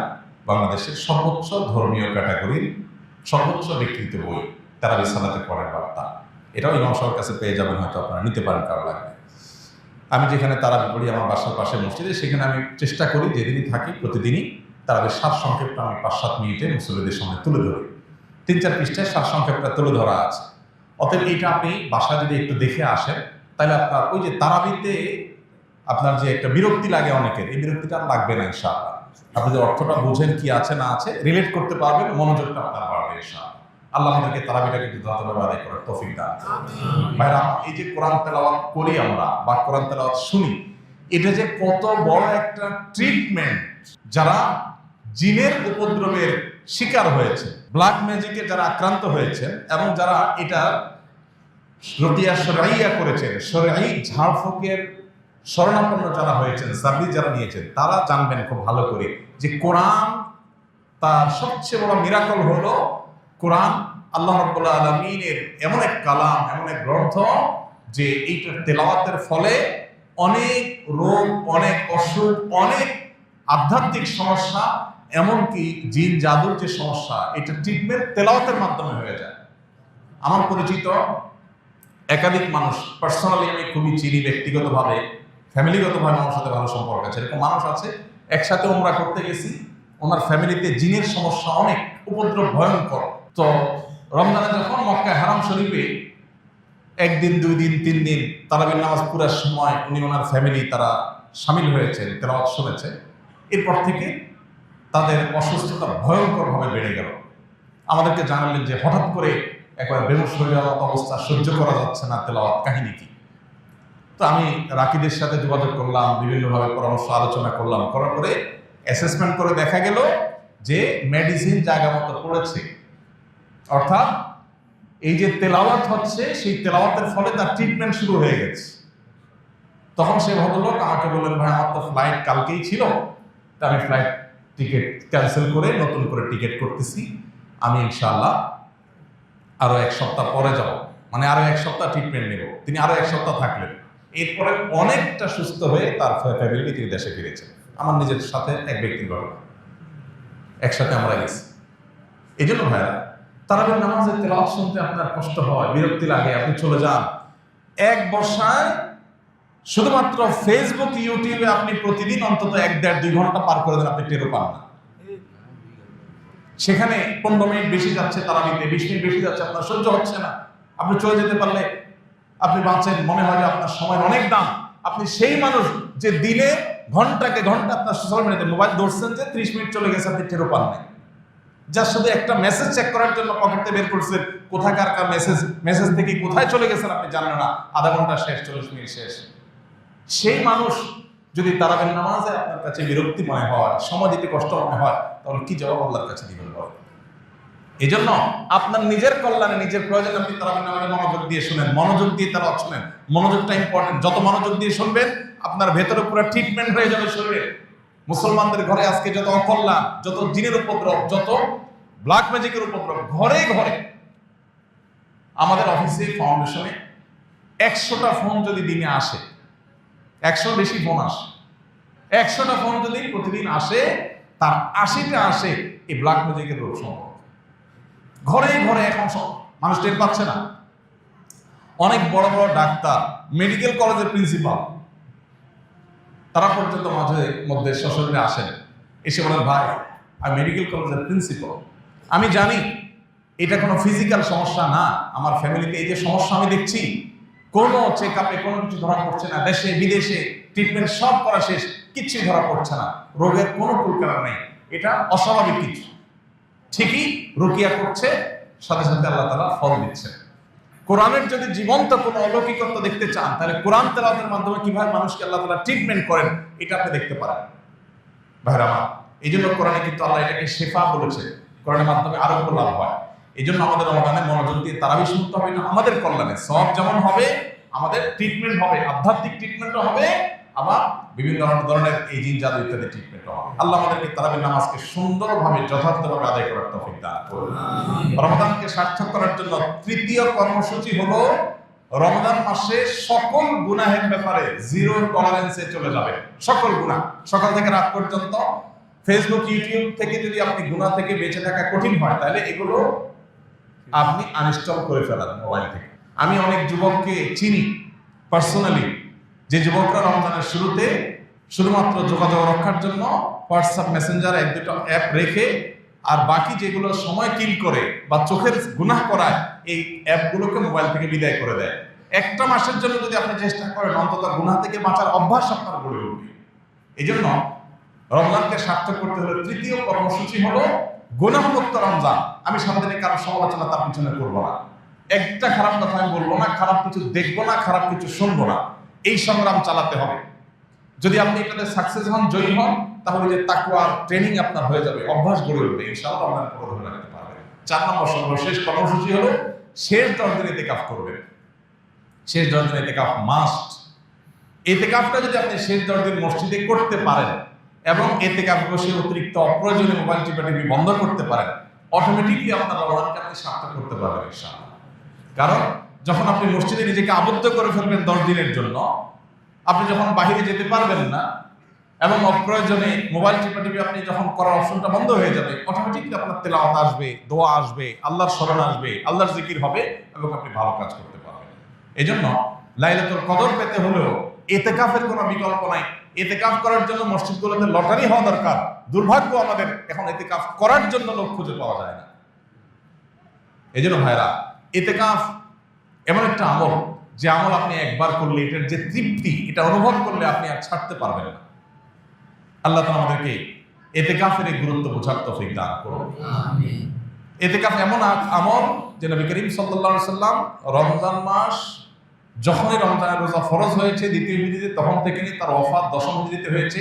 বাংলাদেশের সর্বোচ্চ ধর্মীয় ক্যাটাগরির সর্বোচ্চ বিক্রিত বই, তারাবি সালাতে কোরআনের বার্তা। এটাও ইমাম সাহেবের কাছে পেয়ে যাবেন, হয়তো আপনারা নিতে পারেন কারো লাগবে। আমি যেখানে তারাবি পড়ি আমার বাসার পাশে মসজিদে, সেখানে আমি চেষ্টা করি যেদিনই থাকি প্রতিদিনই তারাবির সারসংক্ষেপটা আমি 5-7 মিনিটে মুসল্লিদের সামনে তুলে ধরি। 3-4 পৃষ্ঠায় সারসংক্ষেপটা তুলে ধরা আছে। অতএব এইটা আপনি বাসায় যদি একটু দেখে আসেন, তাহলে আপনার ওই যে তারাবিতে আপনার যে একটা বিরক্তি লাগে অনেকের, এই বিরক্তিটা আর লাগবে না ইনশাআল্লাহ। আপনি যে অর্থটা বুঝেন কি আছে না আছে, রিলেট করতে পারবেন, মনোযোগটা আপনার বাড়বে ইনশাআল্লাহ। আল্লাহ আমাদেরকে তারাবিটাকে যথাযথভাবে আদায় করার তৌফিক দান করুন। ভাইরা, এই যে কোরআন তেলাওয়াত করি আমরা বা কোরআন তেলাওয়াত শুনি, এটা যে কত বড় একটা ট্রিটমেন্ট। যারা জিনের উপদ্রবের শিকার হয়েছে, ব্ল্যাক ম্যাজিকে যারা আক্রান্ত হয়েছেন, এবং যারা এটা রতিয়া শরঈয়া করেছেন, শরঈ ঝাড়ফুঁকের শরণাপন্ন যারা হয়েছেন, সার্ভিস যারা নিয়েছেন, তারা জানবেন খুব ভালো করে যে কোরআন তার সবচেয়ে বড় মিরাকল হলো কোরআন আল্লাহ রাব্বুল আলামিনের এমন এক কালাম, এমন এক গ্রন্থ যে এইটার তেলাওয়াতের ফলে অনেক রোগ, অনেক অসুখ, অনেক আধ্যাত্মিক সমস্যা, এমনকি জিন জাদুর যে সমস্যা, এটা ট্রিটমেন্ট তেলাওয়াতের মাধ্যমে হয়ে যায়। আমার পরিচিত একাধিক মানুষ, পার্সোনালি আমি খুবই চিনি, ব্যক্তিগতভাবে ফ্যামিলিগতভাবে আমার সাথে ভালো সম্পর্ক আছে, এরকম মানুষ আছে। একসাথে উমরা করতে গেছি, ওনার ফ্যামিলিতে জিনের সমস্যা অনেক, উপদ্রব ভয়ঙ্কর। তো রমজানে যখন মক্কা হারাম শরীফে একদিন, 2 দিন, 3 দিন তারাবির নামাজ পুরার সময় উনি ওনার ফ্যামিলি তারা সামিল হয়েছে, তেলাওয়াত শুনেছে, এরপর থেকে তাদের অসুস্থতা ভয়ঙ্করভাবে বেড়ে গেল। আমাদেরকে জানালেন যে হঠাৎ করে একবার বেহুশ হয়ে যাওয়ার মতো অবস্থা, সহ্য করা যাচ্ছে না, তেলাওয়াত কাহিনী কি। তো আমি রাকিদের সাথে যোগাযোগ করলাম, বিভিন্নভাবে পরামর্শ আলোচনা করলাম, করার পরে অ্যাসেসমেন্ট করে দেখা গেল যে মেডিসিন জায়গা মতো পড়েছে, অর্থাৎ এই যে তেলাওয়াত হচ্ছে সেই তেলাওয়াতের ফলে তার ট্রিটমেন্ট শুরু হয়ে গেছে। তখন সে ভদ্রলোক আমাকে বললেন, ভাই আমার তো ফ্লাইট কালকেই ছিল, তা আমি ফ্লাইট টিকিট ক্যান্সেল করে নতুন করে টিকিট করতেছি, আমি ইনশাআল্লাহ আরো 1 সপ্তাহ পরে যাব, মানে আরো 1 সপ্তাহ ট্রিটমেন্ট নেব। তিনি আরো 1 সপ্তাহ থাকলেন, এরপরে অনেকটা সুস্থ হয়ে তার ফ্যামিলি তিনি দেশে ফিরেছেন। আমার নিজের সাথে এক ব্যক্তির ঘটনা, একসাথে আমরা গেছি। এই জন্য ভাইরা, তারাবির নামাজের তেলাওয়াত শুনতে আপনার কষ্ট হয়, বিরক্তি লাগে, আপনি চলে যান। এক বসায় শুধুমাত্র ফেসবুক, ইউটিউবে আপনি প্রতিদিন অন্তত 1-1.5-2 ঘন্টা পার করে দেন, আপনি টেরও পান না। সেখানে 15 মিনিট বেশি যাচ্ছে তারাবিতে, 20 মিনিট বেশি যাচ্ছে, আপনার সহ্য হচ্ছে না। আপনি চলে যেতে পারলে আপনি বাঁচেন, মনে হয় যে আপনার সময়ের অনেক দাম। আপনি সেই মানুষ যে দিনে ঘন্টাকে ঘন্টা আপনার সোশ্যাল মিডিয়াতে মোবাইল ধরছেন, যে 30 মিনিট চলে গেছে আপনি টেরও পান নাই। যার শুধু একটা মেসেজ চেক করার জন্য পকেটে বের করছেন, কোথাকার মেসেজ থেকে কোথায় চলে গেছেন আপনি জানেন না, আধা ঘন্টা শেষ, 40 মিনিট শেষ। সেই মানুষ যদি তারাবির নামাজে আপনার কাছে বিরক্তি মনে হয়, সময় দিতে কষ্ট মনে হয়, তাহলে কি জবাব আল্লাহর কাছে দিবেন? এই জন্য আপনার নিজের কল্যাণে, নিজের প্রয়োজনে আপনি তারাবির নামাজে মনোযোগ দিয়ে শুনেন, মনোযোগ দিয়ে তারা শুনেন। মনোযোগটা ইম্পর্টেন্ট। যত মনোযোগ দিয়ে শুনবেন আপনার ভেতরে পুরো ট্রিটমেন্ট হয়ে যাবে শরীরে। মুসলমানদের ঘরে আজকে যত অকল্যাণ, যত জিনের উপদ্রব, যত ব্ল্যাক ম্যাজিকের উপদ্রব, ঘরে ঘরে। আমাদের অফিসে ফাউন্ডেশনে 100টা ফোন যদি দিনে আসে, 100 বেশি ফোন আসে, 100টা ফোন যদি প্রতিদিন আসে, তার 80টা আসে এই ব্ল্যাক ম্যাজিকের রোগ সম্পর্কে। ঘরে ঘরে এখন মানুষ টের পাচ্ছে না। অনেক বড় বড় ডাক্তার, মেডিকেল কলেজের প্রিন্সিপাল, তারা পর্যন্ত মাঝে মধ্যে সশরীরে আসেন, এসে বলেন, ভাই আমি মেডিকেল কলেজের প্রিন্সিপাল, আমি জানি এটা কোনো ফিজিক্যাল সমস্যা না, আমার ফ্যামিলিতে এই যে সমস্যা আমি দেখছি, কোনো চেক আপে কোনো কিছু ধরা পড়ছে না, দেশে বিদেশে ট্রিটমেন্ট সব করা শেষ, কিচ্ছুই ধরা পড়ছে না, রোগের কোনো কুলকারা নেই, এটা অস্বাভাবিক কিছু। ঠিকই রুকিয়া করছে, সাথে সাথে আল্লাহ তাআলা ফল দিচ্ছে। কোরআনের যদি জীবন্ত কোনো অলৌকিকত্ব দেখতে চান, তাহলে কোরআন তেলাওয়াতের মাধ্যমে কিভাবে মানুষকে আল্লাহ তাআলা ট্রিটমেন্ট করেন, এটা আপনি দেখতে পারেন। ভাইরা আমার, এই জন্য কোরআনে কিন্তু আল্লাহ এটাকে শেফা বলেছে, কোরআনের মাধ্যমে আরোগ্য লাভ হয়। এই জন্য আমাদের রমাদানে মনোযোগ দিয়ে তারাবি শুনতে হবে, না আমাদের কল্যাণে। সব যেমন হবে, আমাদের ট্রিটমেন্ট হবে, আধ্যাত্মিক ট্রিটমেন্টও হবে, আবার বিভিন্ন ধরনের এই জিন জাদু ইত্যাদি ট্রিটমেন্টও হবে। আল্লাহ আমাদেরকে তারাবির নামাজকে সুন্দরভাবে, যথার্থভাবে আদায় করার তৌফিক দান করুন। রমাদানকে সার্থক করার জন্য তৃতীয় কর্মসূচি হলো, রমজান মাসে সকল গুনাহের ব্যাপারে জিরো টলারেন্সে চলে যাবে। সকল গুনাহ, সকাল থেকে রাত পর্যন্ত। ফেসবুক, ইউটিউব থেকে যদি আপনি গুনাহ থেকে বেঁচে থাকা কঠিন হয়, তাহলে এগুলো আপনি আনইনস্টল করে ফেলান মোবাইল থেকে। আমি অনেক যুবককে চিনি পার্সোনালি, যে যুবকরা রমজানের শুরুতে শুধুমাত্র যোগাযোগ রক্ষার জন্য হোয়াটসঅ্যাপ, মেসেঞ্জার 1-2টা অ্যাপ রেখে, আর বাকি যেগুলো সময় কিল করে বা চোখের গুনাহ করায়, এই অ্যাপগুলোকে মোবাইল থেকে বিদায় করে দেয়। একটা মাসের জন্য যদি আপনি চেষ্টা করেন, অন্তত গুনাহ থেকে বাঁচার অভ্যাস আপনার গড়ে উঠবে। এই জন্য রমজানকে সার্থক করতে হলে তৃতীয় কর্মসূচি হলো গুনাহমুক্ত রমজান। আমি সারাদিনে কারো সমালোচনা তার পিছনে করবো না, একটা খারাপ কথা আমি বলবো না, খারাপ কিছু দেখবো না, খারাপ কিছু শুনবো না। এই সংগ্রাম চালাতে হবে। যদি আপনি এটাতে সাকসেস হন, জয়ী হন, তাহলে যে তাকওয়া ট্রেনিং আপনার হয়ে যাবে, অভ্যাস গড়ে উঠবে, ইনশাআল্লাহ রমজান পুরো ধরে রাখতে পারবেন। 4 নম্বর সর্বশেষ কর্মসূচি হলো শেষ 10 দিন ইতিকাফ করবেন। শেষ 10 দিন ইতিকাফ মাস্ট। ইতিকাফটা যদি আপনি শেষ 10 দিন মসজিদে করতে পারেন এবং ইতিকাফ বসে অতিরিক্ত অপ্রয়োজনীয় মোবাইল টিপি বন্ধ করতে পারেন, অটোমেটিকলি আপনার রমজানকে আপনি সার্থক করতে পারবেন ইনশাআল্লাহ। কারণ যখন আপনি মসজিদে নিজেকে আবদ্ধ করে ফেলবেন 10 দিনের জন্য, আপনি যখন বাইরে যেতে পারবেন না এবং অপ্রয়োজনে মোবাইল টিপি আপনি যখন করার অপশনটা বন্ধ হয়ে যাবে, অটোমেটিকলি আপনার তেলাওয়াত আসবে, দোয়া আসবে, আল্লাহর স্মরণ আসবে, আল্লাহর জিকির হবে এবং আপনি ভালো কাজ করতে পারবেন। এজন্য লাইলাতুল কদর পেতে হলেও ইতিকাফের কোনো বিকল্প নাই। ইতিকাফ করার জন্য মসজিদগুলোতে লটারি হওয়া দরকার। দুর্ভাগ্য আমাদের, এখন ইতিকাফ করার জন্য লোক খুঁজে পাওয়া যায় না। এই জন্য ভাইরা, ইতিকাফ এমন একটা আমল, যে আমল আপনি একবার করলে এটার যে তৃপ্তি, এটা অনুভব করলে আপনি আর ছাড়তে পারবেন না। আল্লাহ তাআলা আমাদেরকে ইতিকাফের এই গুরুত্ব বোঝার তৌফিক দান করুন। আমিন। ইতিকাফ এমন আমল যে নবী করিম সাল্লাল্লাহু আলাইহি সাল্লাম রমজান মাস যখনই রমজানের রোজা ফরজ হয়েছে দ্বিতীয় হিজরিতে, তখন থেকে নিয়ে তার ওফাত দশম হিজরিতে হয়েছে,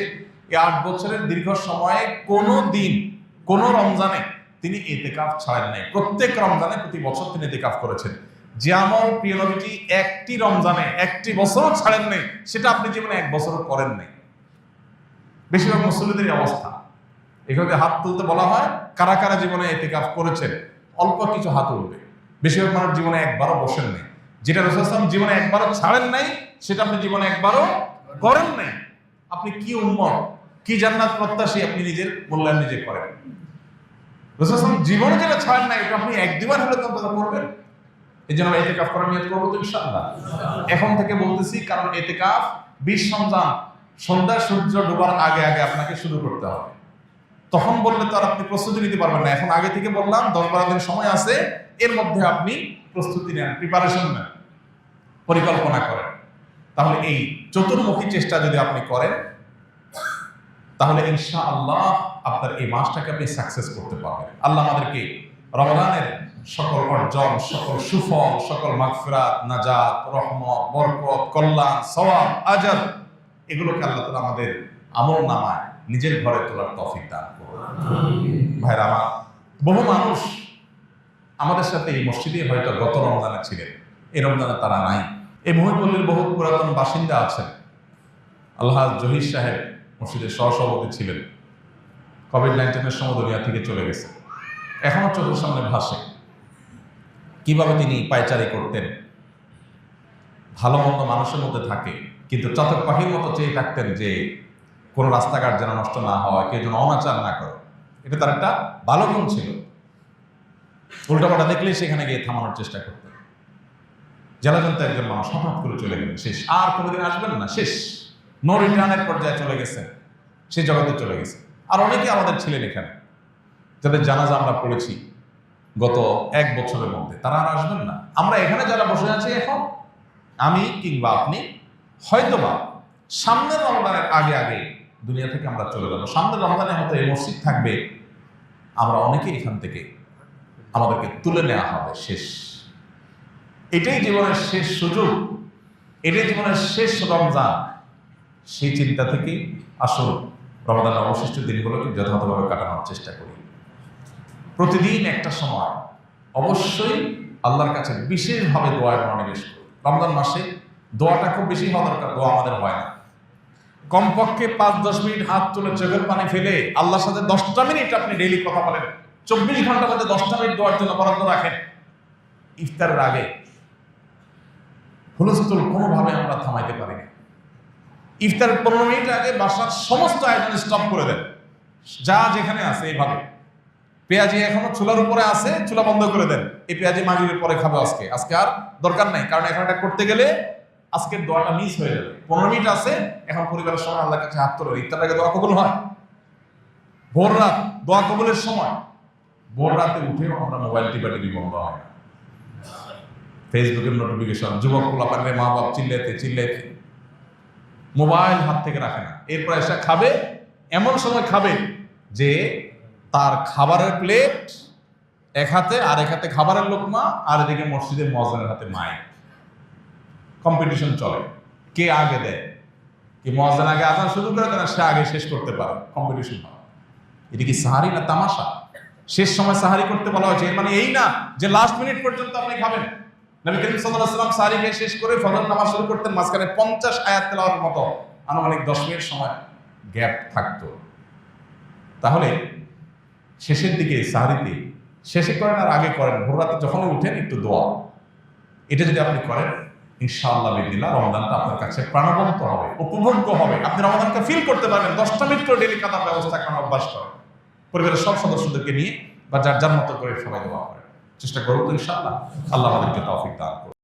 এই 8 বছরের দীর্ঘ সময়ে কোনো দিন, কোনো রমজানে তিনি ইতিকাফ ছাড়েন নাই। প্রত্যেক রমজানে প্রতি বছর তিনি ইতিকাফ করেছেন। যে আমল প্রিয় নবীজি একটি রমজানে একটি বছরও ছাড়েন নাই, সেটা আপনি জীবনে 1 বছরও করেন নাই। বেশিরভাগ মুসল্লিদের অবস্থা। এখানে হাত তুলতে বলা হয়, কারা কারা জীবনে ইতিকাফ করেছেন, অল্প কিছু হাত উঠবে। বেশিরভাগ মানুষ জীবনে একবারও বসেন নাই। যেটা রাসূল সাল্লাল্লাহু আলাইহি ওয়াসাল্লাম জীবনে একবারও ছাড়েন নাই, সেটা আপনি জীবনে একবারও করেন নাই। আপনি কি উম্মত, কি জান্নাত প্রত্যাশী, আপনি নিজের মূল্যায়ন নিজে করেন। রাসূল সাল্লাল্লাহু আলাইহি ওয়াসাল্লাম জীবনে যেটা ছাড়েন নাই, এটা আপনি এক দুবার হলে তখন করবেন। এই জন্য ইতিকাফ করার নিয়ত করবো তো ইনশাআল্লাহ। এখন থেকে বলতেছি, কারণ ইতিকাফ 20 রমজান সন্ধ্যা সূর্য ডোবার আগে আগে আপনাকে শুরু করতে হবে। তখন বললে তো আর আপনি প্রস্তুতি নিতে পারবেন না। এখন আগে থেকে বললাম 10-12 দিন সময় আছে, এর মধ্যে আপনি প্রস্তুতি নেন, প্রিপারেশন নেন, পরিকল্পনা করেন। তাহলে এই চতুর্মুখী চেষ্টা যদি আপনি করেন, তাহলে ইনশাআল্লাহ আপনার এই মাসটাকে আপনি সাকসেস করতে পারবেন। আল্লাহ আমাদেরকে রমজানের সকল অর্জন, সকল সুফল, সকল মাগফিরাত, নাজাত, রহমত, বরকত, কল্যাণ, সওয়াব, আজর, এগুলোকে আল্লাহ তাআলা আমাদের আমল নামায় নিজের ঘরে তোলার তৌফিক দান করুন। ভাইরা আমার, বহু মানুষ আমাদের সাথে এই মসজিদে হয়তো গত রমজানে ছিলেন, এই রমজানে তারা নাই। এই মহিপল্লীর বহু পুরাতন বাসিন্দা আছেন। আল্লাহ জহির সাহেব মসজিদের সহসভাপতি ছিলেন, কোভিড-19 সময় দুনিয়া থেকে চলে গেছে। এখনো চোখের সামনে ভাসে কিভাবে তিনি পায়চারি করতেন, ভালো মন্দ মানুষের মধ্যে থাকে, কিন্তু চাতক পাখির মতো চেয়ে থাকতেন যে কোনো রাস্তাঘাট যেন নষ্ট না হয়, কেউ যেন অনাচার না করে। এটা তার একটা ভালো গুণ ছিল। উল্টাপাল্টা দেখলেই সেখানে গিয়ে থামানোর চেষ্টা করতেন। জেলাজন্ত একজন মানুষ হঠাৎ করে চলে গেলেন, শেষ, আর কোনোদিন আসবেন না, শেষ, নো রিটার্নের পর্যায়ে চলে গেছেন, সে জগতে চলে গেছে। আর অনেকে আমাদের ছিলেন এখানে, যাদের জানাজা আমরা পড়েছি গত 1 বছরের মধ্যে, তারা আর আসবেন না। আমরা এখানে যারা বসে আছি এখন, আমি কিংবা আপনি, হয়তোবা সামনের রমজানের আগে আগে দুনিয়া থেকে আমরা চলে যাবো। সামনের রমজানে হয়তো এই মসজিদ থাকবে, আমরা অনেকেই এখান থেকে আমাদেরকে তুলে নেওয়া হবে, শেষ। এটাই জীবনের শেষ সুযোগ, এটাই জীবনের শেষ রমজান। সেই চিন্তা থেকে আসল রমজানের অবশিষ্ট দিনগুলোকে যথাযথভাবে কাটানোর চেষ্টা করি। প্রতিদিন একটা সময় অবশ্যই আল্লাহর কাছে বিশেষভাবে দোয়ায় মনোনিবেশ করি। রমজান মাসে দোয়াটা খুব বেশি হওয়া দরকার, দোয়া আমাদের হয় না। কমপক্ষে 5-10 মিনিট হাত তুলে চোখের পানি ফেলে আল্লাহর সাথে 10টা মিনিট আপনি ডেইলি কথা বলেন। 24 ঘন্টার মধ্যে 10টা মিনিট দোয়ার জন্য বরাদ্দ রাখেন। ইফতারের আগে হুলস্থুল কোনোভাবে আমরা থামাইতে পারি না। ইফতার 15 মিনিট আগে বাসার সমস্ত আয়োজন স্টপ করে দেন, যা যেখানে আছে। এইভাবে পেঁয়াজি এখনো চুলার উপরে আছে, চুলা বন্ধ করে দেন। এই পেঁয়াজি মাগরিবের পরে খাবে আজকে আর দরকার নাই, কারণ এখন এটা করতে গেলে আজকের দোয়াটা মিস হয়ে যাবে। 15 মিনিট আছে, এখন পরিবারের সময় আল্লাহর কাছে হাত তোলেন। ইফতারের আগে দোয়া কবুল হয়। ভোর রাত দোয়া কবুলের সময়, ভোর রাতে উঠেও আমরা মোবাইল টিপি বন্ধ হয় না। ফেসবুকের নোটিফিকেশন, যুবক পোলাপানের মা বাপ চিল্লাইতে মোবাইল হাত থেকে রাখে না। এরপর এসে খাবে, এমন সময় খাবে যে তার খাবারের প্লেট এক হাতে, আর এক হাতে খাবারের লোকমা, আর এদিকে মসজিদের মুয়াজ্জিনের হাতে মাইক। কম্পিটিশন চলে, কে আগে দেয়, কি মুয়াজ্জিন আগে আজান শুরু করে দেয়, সে আগে শেষ করতে পারে, কম্পিটিশন হয়। এটা কি সাহারি না তামাশা? শেষ সময় সাহারি করতে বলা হয়েছে, এর মানে এই না যে লাস্ট মিনিট পর্যন্ত আপনি খাবেন। নবী করিম সাল্লাল্লাহু আলাইহি ওয়াসাল্লাম সাহারি খেয়ে শেষ করে ফজর নামাজ শুরু করতেন, মাঝখানে 50 আয়াত তেলাওয়াতের মতো আনুমানিক 10 মিনিট সময় গ্যাপ থাকতো। তাহলে শেষের দিকে সাহারিতে শেষে করেন আর আগে করেন, ভোর রাতে যখনই উঠেন একটু দোয়া, এটা যদি আপনি করেন ইনশাআল্লাহ বিদিল্লাহ রমজানটা আপনার কাছে প্রাণবন্ত হবে, উপভোগ্য হবে। আপনি রমজানকে ফিল করতে পারবেন। 10টা মিনিট করে ডেলি কাটার ব্যবস্থা করার অভ্যাস করেন, পরিবারের সব সদস্যদেরকে নিয়ে বা যার যার মতো করে সবাই দোয়া করেন। চেষ্টা করবো তো ইনশাআল্লাহ। আল্লাহ আমাদেরকে তৌফিক দান করুন।